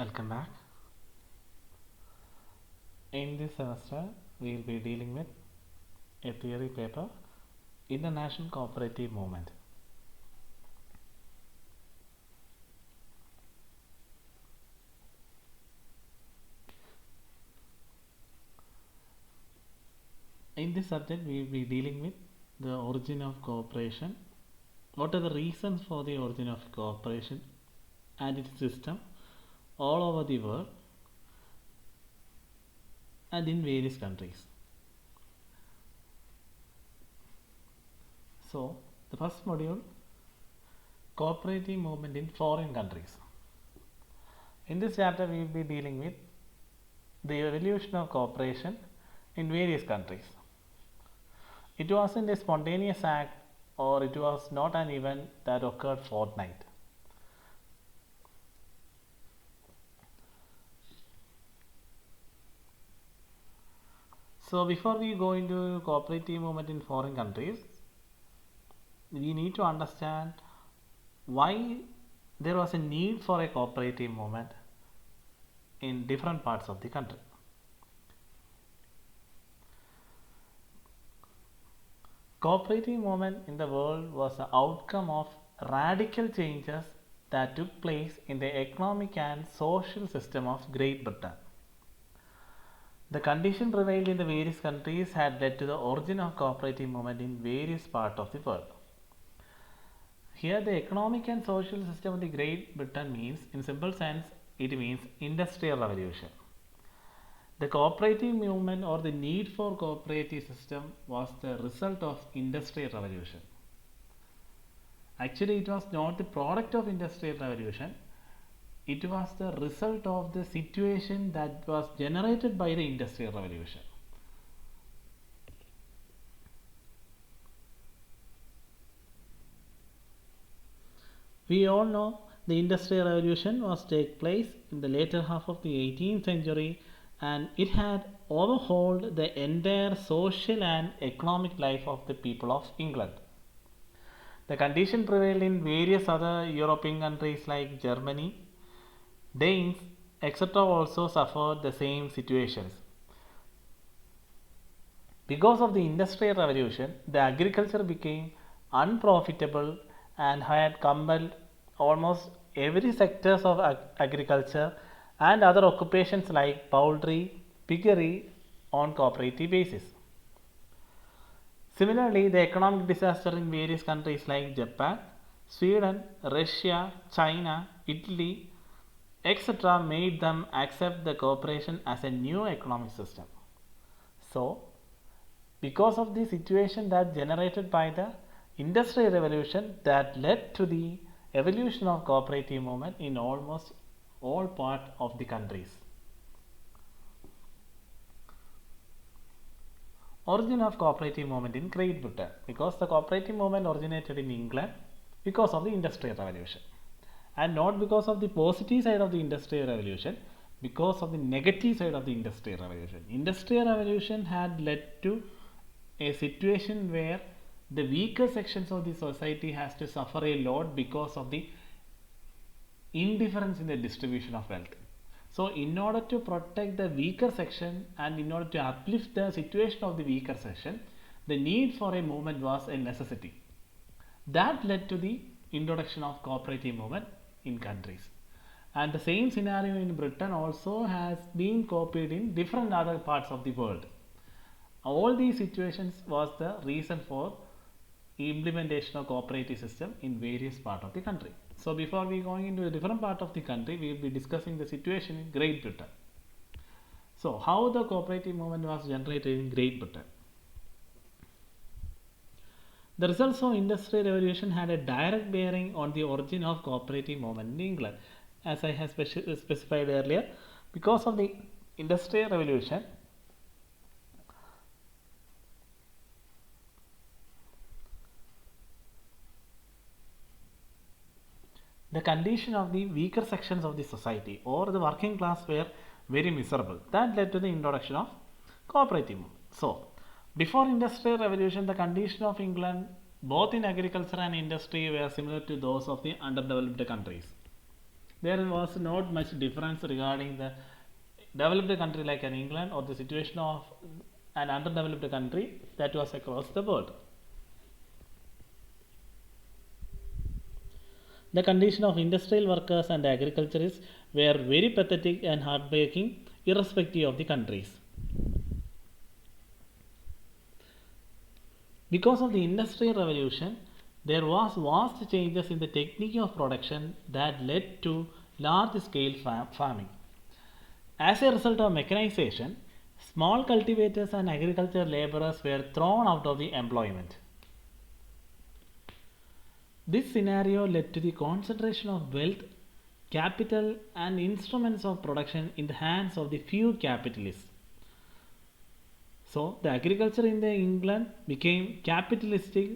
Welcome back. In this semester, we will be dealing with a theory paper, International Cooperative Movement. In this subject, we will be dealing with the origin of cooperation. What are the reasons for the origin of cooperation and its system all over the world and in various countries. So, the first module, cooperative movement in foreign countries. In this chapter, we will be dealing with the evolution of cooperation in various countries. It wasn't a spontaneous act, or it was not an event that occurred fortnight. So before we go into cooperative movement in foreign countries, we need to understand why there was a need for a cooperative movement in different parts of the country. Cooperative movement in the world was the outcome of radical changes that took place in the economic and social system of Great Britain. The condition prevailed in the various countries had led to the origin of cooperative movement in various parts of the world. Here the economic and social system of the Great Britain means, in simple sense, it means industrial revolution. The cooperative movement or the need for cooperative system was the result of industrial revolution. Actually, it was not the product of industrial revolution. It was the result of the situation that was generated by the industrial revolution. We all know the industrial revolution was take place in the later half of the 18th century, and it had overhauled the entire social and economic life of the people of England. The condition prevailed in various other European countries like Germany, Danes, etc. also suffered the same situations. Because of the industrial revolution, the agriculture became unprofitable and had compelled almost every sectors of agriculture and other occupations like poultry, piggery on cooperative basis. Similarly, the economic disaster in various countries like Japan, Sweden, Russia, China, Italy, etc. made them accept the cooperation as a new economic system. So, because of the situation that generated by the industrial revolution that led to the evolution of cooperative movement in almost all parts of the countries. Origin of cooperative movement in Great Britain, because the cooperative movement originated in England because of the industrial revolution, and not because of the positive side of the industrial revolution, because of the negative side of the industrial revolution. Industrial revolution had led to a situation where the weaker sections of the society has to suffer a lot because of the indifference in the distribution of wealth. So in order to protect the weaker section and in order to uplift the situation of the weaker section, the need for a movement was a necessity. That led to the introduction of cooperative movement in countries. And the same scenario in Britain also has been copied in different other parts of the world. All these situations was the reason for implementation of cooperative system in various parts of the country. So before we going into a different part of the country, we will be discussing the situation in Great Britain. So how the cooperative movement was generated in Great Britain. The results of industrial revolution had a direct bearing on the origin of cooperative movement in England. As I have specified earlier, because of the industrial revolution, the condition of the weaker sections of the society or the working class were very miserable. That led to the introduction of cooperative movement. So, before industrial revolution, the condition of England both in agriculture and industry were similar to those of the underdeveloped countries. there was not much difference regarding the developed country like an England or the situation of an underdeveloped country that was across the world. The condition of industrial workers and agriculturists were very pathetic and heartbreaking irrespective of the countries. Because of the industrial revolution, there was vast changes in the technique of production that led to large scale farming. As a result of mechanization, small cultivators and agricultural laborers were thrown out of the employment. This scenario led to the concentration of wealth, capital, and instruments of production in the hands of the few capitalists. So, the agriculture in the England became capitalistic,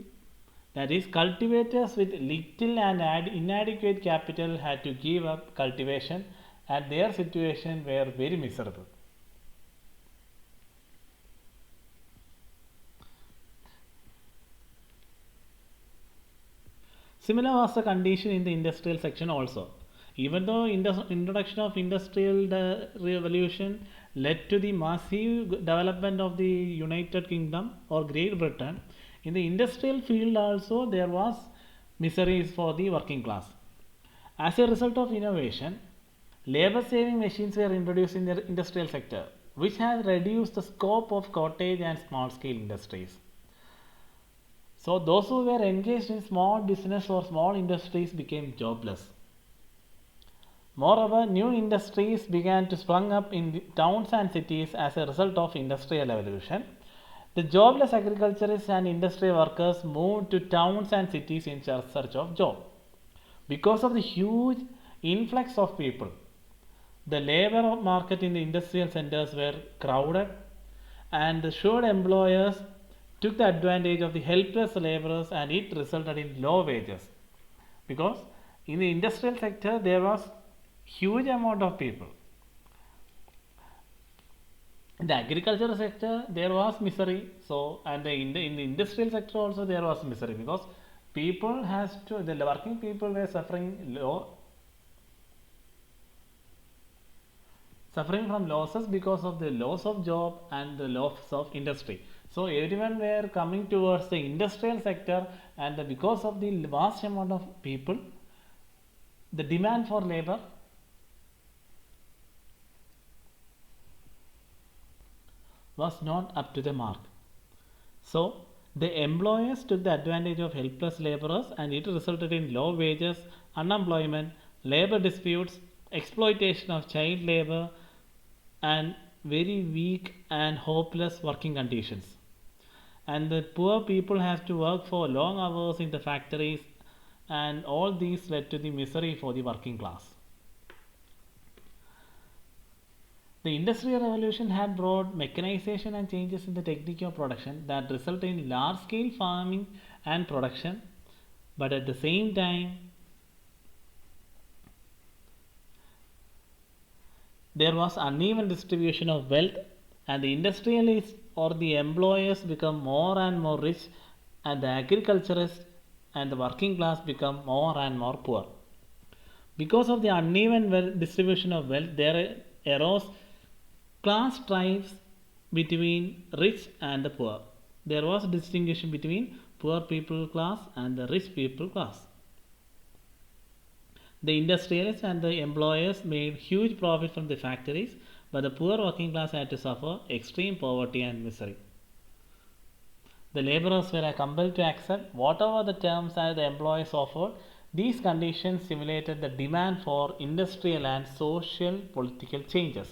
that is, cultivators with little and inadequate capital had to give up cultivation, and their situation were very miserable. Similar was the condition in the industrial section also. Even though introduction of industrial revolution led to the massive development of the United Kingdom or Great Britain, in the industrial field also there was miseries for the working class. As a result of innovation, labor saving machines were introduced in the industrial sector, which has reduced the scope of cottage and small scale industries. So those who were engaged in small business or small industries became jobless. Moreover, new industries began to spring up in towns and cities as a result of industrial revolution. The jobless agriculturists and industrial workers moved to towns and cities in search of job. Because of the huge influx of people, the labor market in the industrial centers were crowded, and the shrewd employers took the advantage of the helpless laborers, and it resulted in low wages. Because in the industrial sector there was huge amount of people. In the agricultural sector there was misery, so and in the industrial sector also there was misery, because people has to, the working people were suffering from losses because of the loss of job and the loss of industry. So everyone were coming towards the industrial sector, and because of the vast amount of people, the demand for labor was not up to the mark. So the employers took the advantage of helpless laborers, and it resulted in low wages, unemployment, labor disputes, exploitation of child labor, and very weak and hopeless working conditions. And the poor people have to work for long hours in the factories, and all these led to the misery for the working class. The Industrial Revolution had brought mechanization and changes in the technique of production that result in large scale farming and production, but at the same time there was uneven distribution of wealth, and the industrialists or the employers become more and more rich, and the agriculturists and the working class become more and more poor. Because of the uneven distribution of wealth, there arose class strifes between rich and the poor. There was a distinction between poor people class and the rich people class. The industrialists and the employers made huge profit from the factories, but the poor working class had to suffer extreme poverty and misery. The laborers were compelled to accept whatever the terms that the employers offered. These conditions stimulated the demand for industrial and social political changes.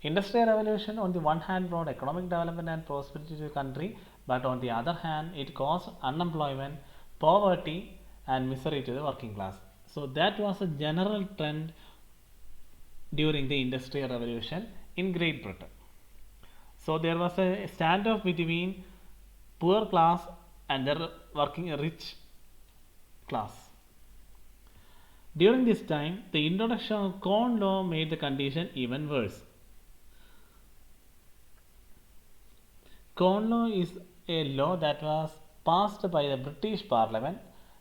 Industrial revolution on the one hand brought economic development and prosperity to the country, but on the other hand it caused unemployment, poverty and misery to the working class. So that was a general trend during the Industrial Revolution in Great Britain. So there was a standoff between poor class and the working rich class. During this time, the introduction of Corn Law made the condition even worse. Corn Law is a law that was passed by the British Parliament.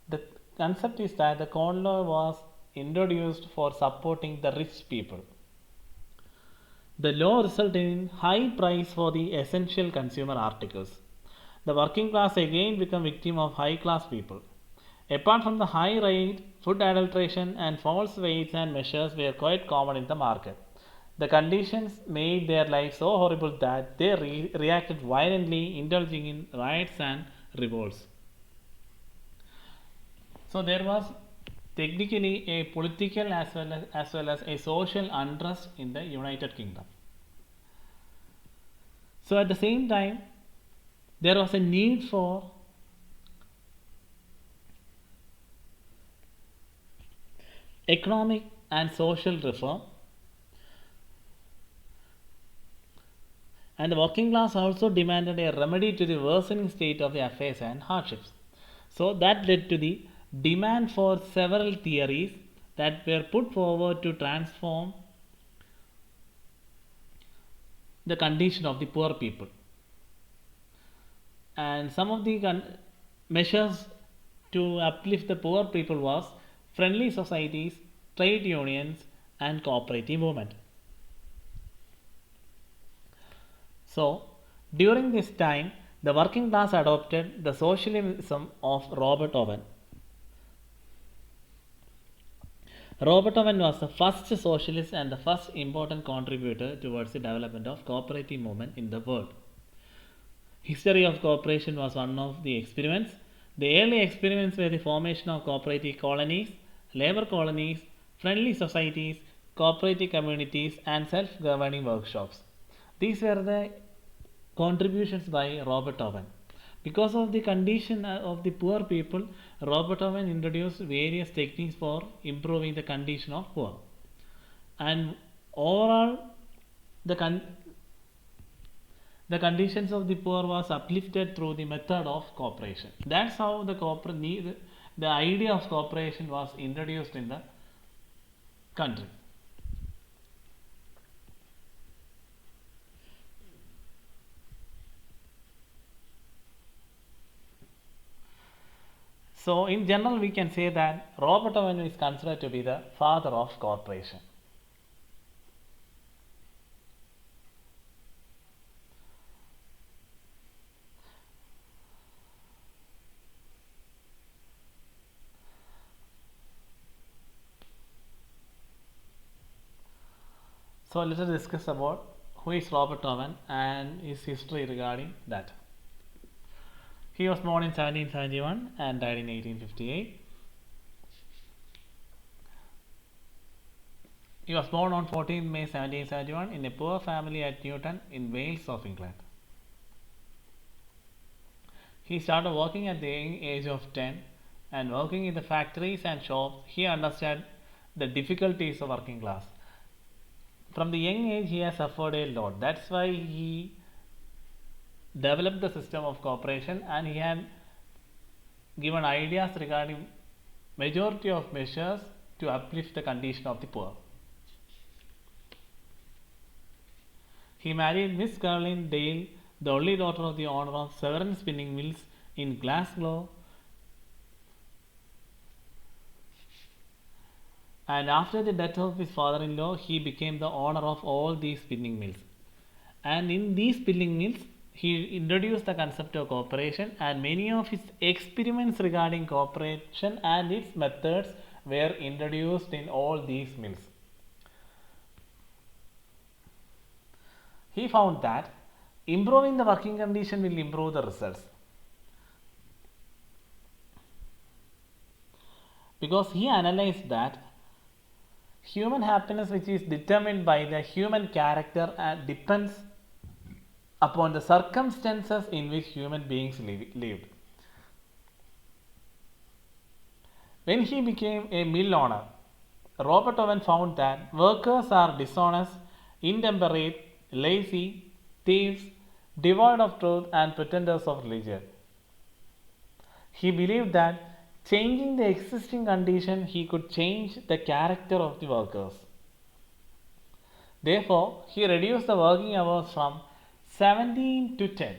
The concept is that the corn law was introduced for supporting the rich people. The law resulted in high price for the essential consumer articles. The working class again become victim of high class people. Apart from the high rate, food adulteration and false weights and measures were quite common in the market. The conditions made their life so horrible that they reacted violently, indulging in riots and revolts. So there was technically a political as well as a social unrest in the United Kingdom. So at the same time, there was a need for economic and social reform, and the working class also demanded a remedy to the worsening state of the affairs and hardships. So that led to the demand for several theories that were put forward to transform the condition of the poor people. And some of the measures to uplift the poor people was friendly societies, trade unions, and cooperative movement. So, during this time, the working class adopted the socialism of Robert Owen. Robert Owen was the first socialist and the first important contributor towards the development of cooperative movement in the world. History of cooperation was one of the experiments. The early experiments were the formation of cooperative colonies, labor colonies, friendly societies, cooperative communities, and self-governing workshops. These were the contributions by Robert Owen. Because of the condition of the poor people, Robert Owen introduced various techniques for improving the condition of poor. And overall, the conditions of the poor was uplifted through the method of cooperation. That's how the idea of cooperation was introduced in the country. So in general, we can say that Robert Owen is considered to be the father of cooperation. So let us discuss about who is Robert Owen and his history regarding that. He was born in 1771 and died in 1858. He was born on 14th May 1771 in a poor family at Newton in Wales of England. He started working at the young age of 10, and working in the factories and shops, he understood the difficulties of working class. From the young age, he has suffered a lot. That's why he developed the system of cooperation, and he had given ideas regarding majority of measures to uplift the condition of the poor. He married Miss Caroline Dale, the only daughter of the owner of several spinning mills in Glasgow, and after the death of his father-in-law, he became the owner of all these spinning mills. And in these spinning mills, he introduced the concept of cooperation, and many of his experiments regarding cooperation and its methods were introduced in all these mills. He found that improving the working condition will improve the results, because he analyzed that human happiness, which is determined by the human character and depends upon the circumstances in which human beings lived. When he became a mill owner, Robert Owen found that workers are dishonest, intemperate, lazy, thieves, devoid of truth, and pretenders of religion. He believed that changing the existing condition, he could change the character of the workers. Therefore, he reduced the working hours from 17 to 10.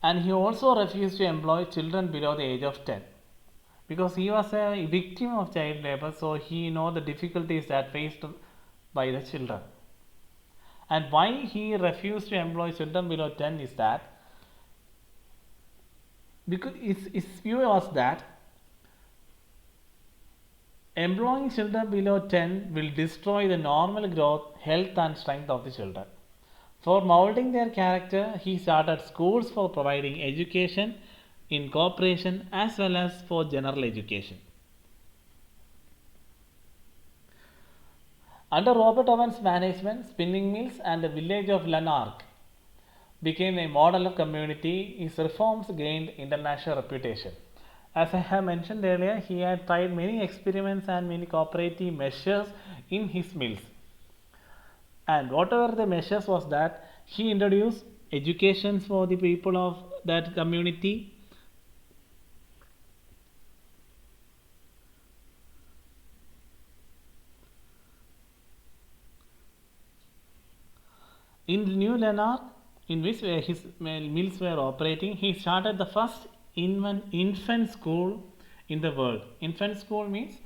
And he also refused to employ children below the age of 10 because he was a victim of child labor, so he know the difficulties that faced by the children. And why he refused to employ children below 10 is that because his view was that employing children below 10 will destroy the normal growth, health, and strength of the children. For molding their character, he started schools for providing education in cooperation as well as for general education. Under Robert Owen's management, spinning mills and the village of Lanark became a model of community. His reforms gained international reputation. As I have mentioned earlier, he had tried many experiments and many cooperative measures in his mills. And whatever the measures was that, he introduced education for the people of that community. In New Lanark, in which his mills were operating, he started the first infant school in the world. Infant school means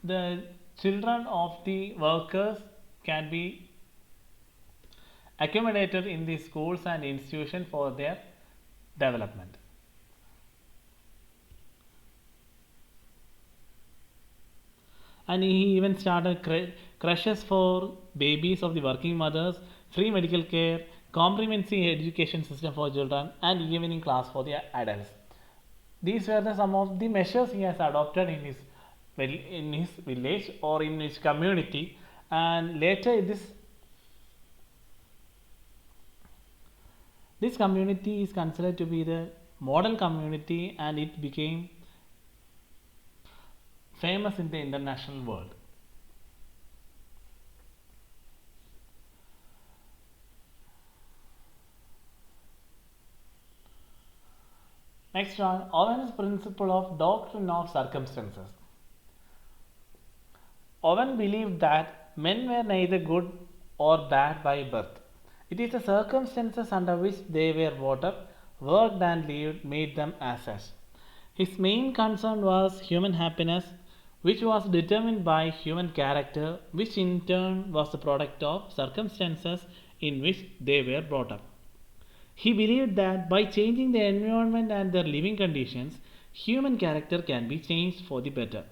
the children of the workers can be accommodated in the schools and institutions for their development. And he even started crashes for babies of the working mothers, free medical care, comprehensive education system for children, and evening class for the adults. These were some of the measures he has adopted in his village or in his community, and later this community is considered to be the model community, and it became famous in the international world. Next one, Owen's principle of doctrine of circumstances. Owen believed that men were neither good or bad by birth. It is the circumstances under which they were brought up, worked and lived made them as such. His main concern was human happiness, which was determined by human character, which in turn was the product of circumstances in which they were brought up. He believed that by changing the environment and their living conditions, human character can be changed for the better.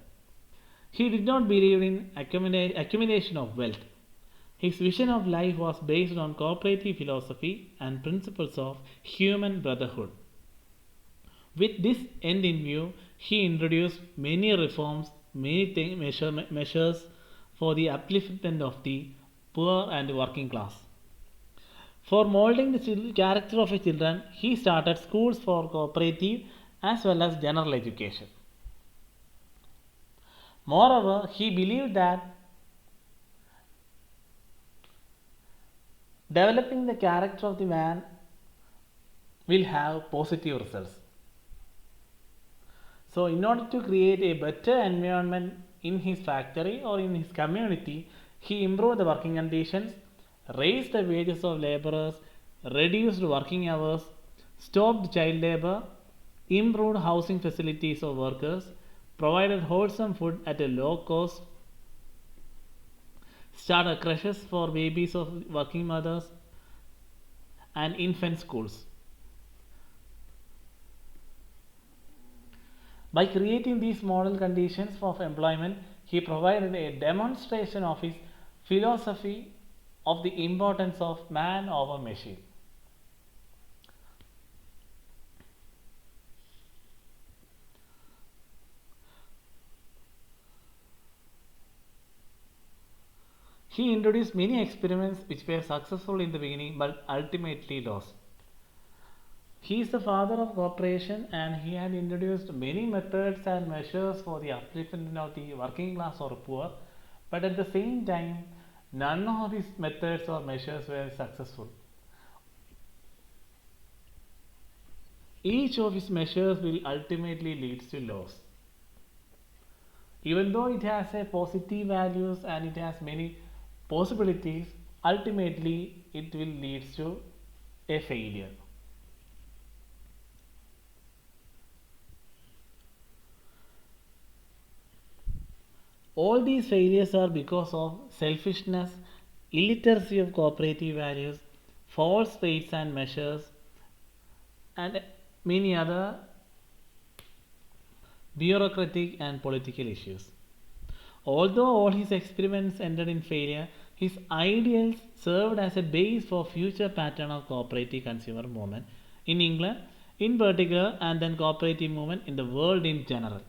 He did not believe in accumulation of wealth. His vision of life was based on cooperative philosophy and principles of human brotherhood. With this end in view, he introduced many reforms, many measures for the upliftment of the poor and working class. For molding the character of his children, he started schools for cooperative as well as general education. Moreover, he believed that developing the character of the man will have positive results. So, in order to create a better environment in his factory or in his community, he improved the working conditions, raised the wages of laborers, reduced working hours, stopped child labor, improved housing facilities of workers, provided wholesome food at a low cost, started creches for babies of working mothers, and infant schools. By creating these model conditions for employment, he provided a demonstration of his philosophy of the importance of man over machine. He introduced many experiments which were successful in the beginning but ultimately lost. He is the father of cooperation, and he had introduced many methods and measures for the upliftment of the working class or poor, but at the same time, none of his methods or measures were successful. Each of his measures will ultimately lead to loss. Even though it has a positive values and it has many possibilities, ultimately it will lead to a failure. All these failures are because of selfishness, illiteracy of cooperative values, false weights and measures, and many other bureaucratic and political issues. Although all his experiments ended in failure, his ideals served as a base for future pattern of cooperative consumer movement in England in particular, and then cooperative movement in the world in general.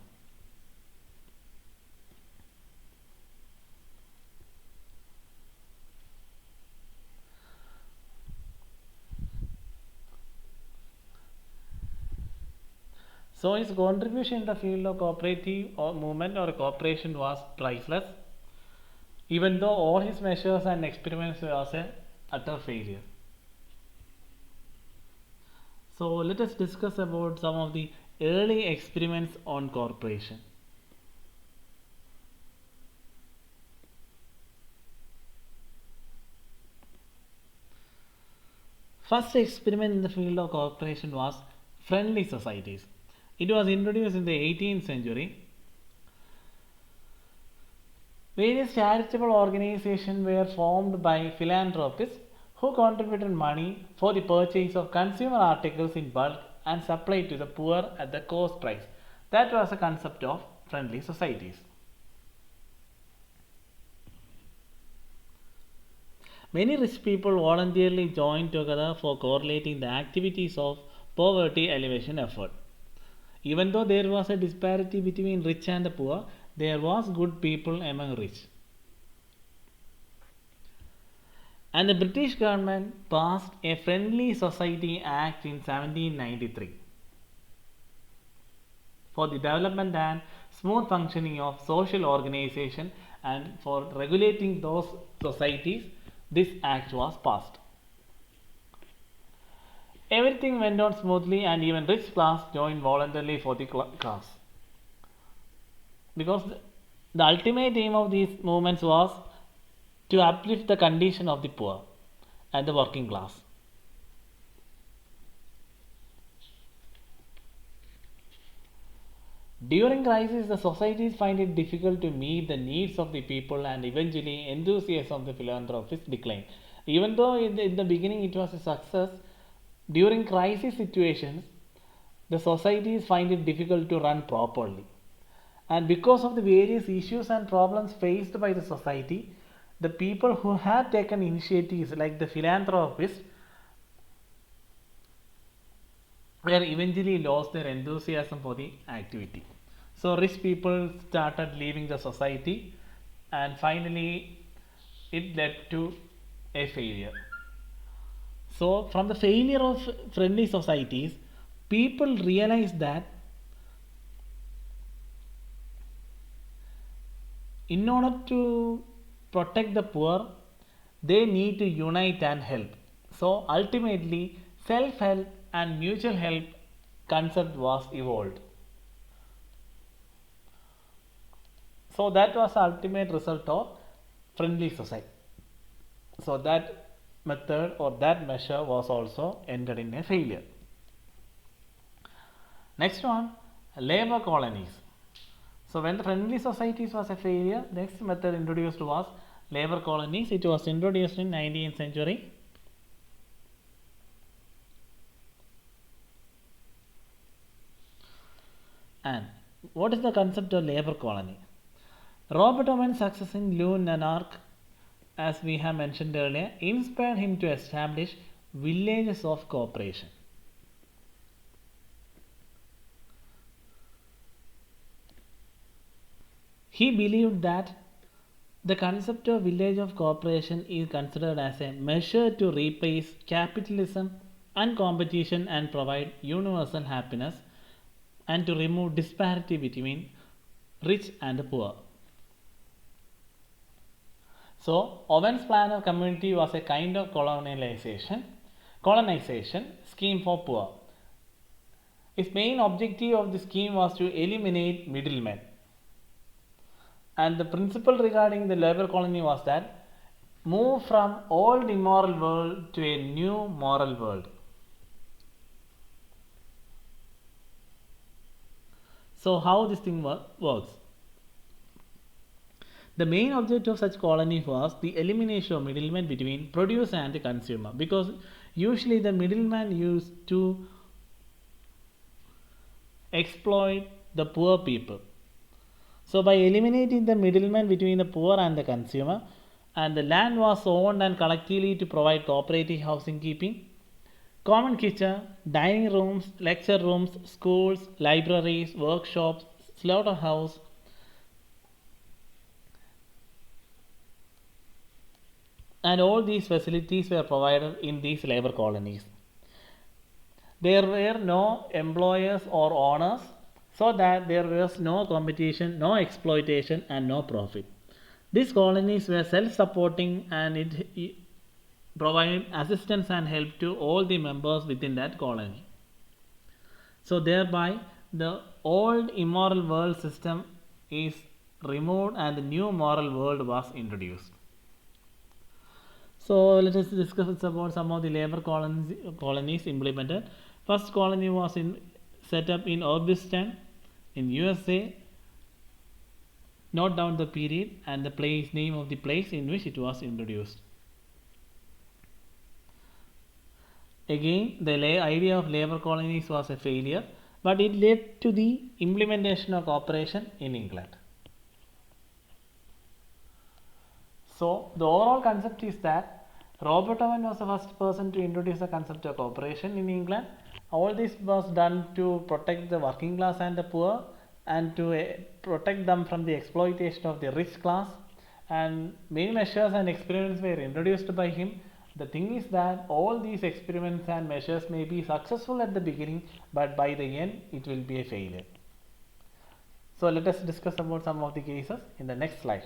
So his contribution in the field of cooperative or movement or cooperation was priceless, even though all his measures and experiments was a utter failure. So let us discuss about some of the early experiments on cooperation. First experiment in the field of cooperation was friendly societies. It was introduced in the 18th century. Various charitable organizations were formed by philanthropists who contributed money for the purchase of consumer articles in bulk and supplied to the poor at the cost price. That was the concept of friendly societies. Many rich people voluntarily joined together for correlating the activities of poverty alleviation effort. Even though there was a disparity between rich and the poor, there was good people among rich. And the British government passed a Friendly Society Act in 1793 for the development and smooth functioning of social organization, and for regulating those societies this act was passed. Everything went on smoothly and even rich class joined voluntarily for the cause. Because the ultimate aim of these movements was to uplift the condition of the poor and the working class. During crisis, the societies find it difficult to meet the needs of the people, and eventually enthusiasm of the philanthropists declined. Even though in the beginning it was a success, during crisis situations, the societies find it difficult to run properly. And because of the various issues and problems faced by the society, the people who had taken initiatives like the philanthropists were eventually lost their enthusiasm for the activity. So rich people started leaving the society, and finally it led to a failure. So from the failure of friendly societies, people realized that in order to protect the poor, they need to unite and help. So ultimately, self-help and mutual help concept was evolved. So that was the ultimate result of friendly society. So that method or that measure was also ended in a failure. Next one, labor colonies. So when the friendly societies was a failure, next method introduced was labor colonies. It was introduced in 19th century. And what is the concept of labor colony? Robert Owen's success in Lune and Arc, as we have mentioned earlier, inspired him to establish villages of cooperation. He believed that the concept of village of cooperation is considered as a measure to replace capitalism and competition and provide universal happiness, and to remove disparity between rich and poor. So Owen's plan of community was a kind of colonization scheme for poor. His main objective of the scheme was to eliminate middlemen. And the principle regarding the labor colony was that move from old immoral world to a new moral world. So how this thing works? The main objective of such colony was the elimination of middlemen between producer and the consumer, because usually the middleman used to exploit the poor people. So by eliminating the middleman between the poor and the consumer, and the land was owned and collectively to provide cooperative housing keeping, common kitchen, dining rooms, lecture rooms, schools, libraries, workshops, slaughterhouse, and all these facilities were provided in these labor colonies. There were no employers or owners, so that there was no competition, no exploitation, and no profit. These colonies were self-supporting, and it provided assistance and help to all the members within that colony. So thereby the old immoral world system is removed and the new moral world was introduced. So let us discuss about some of the labor colonies implemented. First colony was set up in Orbiston in USA. Note down the period and the place name of the place in which it was introduced. Again, the idea of labor colonies was a failure, but it led to the implementation of cooperation in England. So the overall concept is that Robert Owen was the first person to introduce the concept of cooperation in England. All this was done to protect the working class and the poor, and to protect them from the exploitation of the rich class, and many measures and experiments were introduced by him. The thing is that all these experiments and measures may be successful at the beginning, but by the end it will be a failure. So let us discuss about some of the cases in the next slide.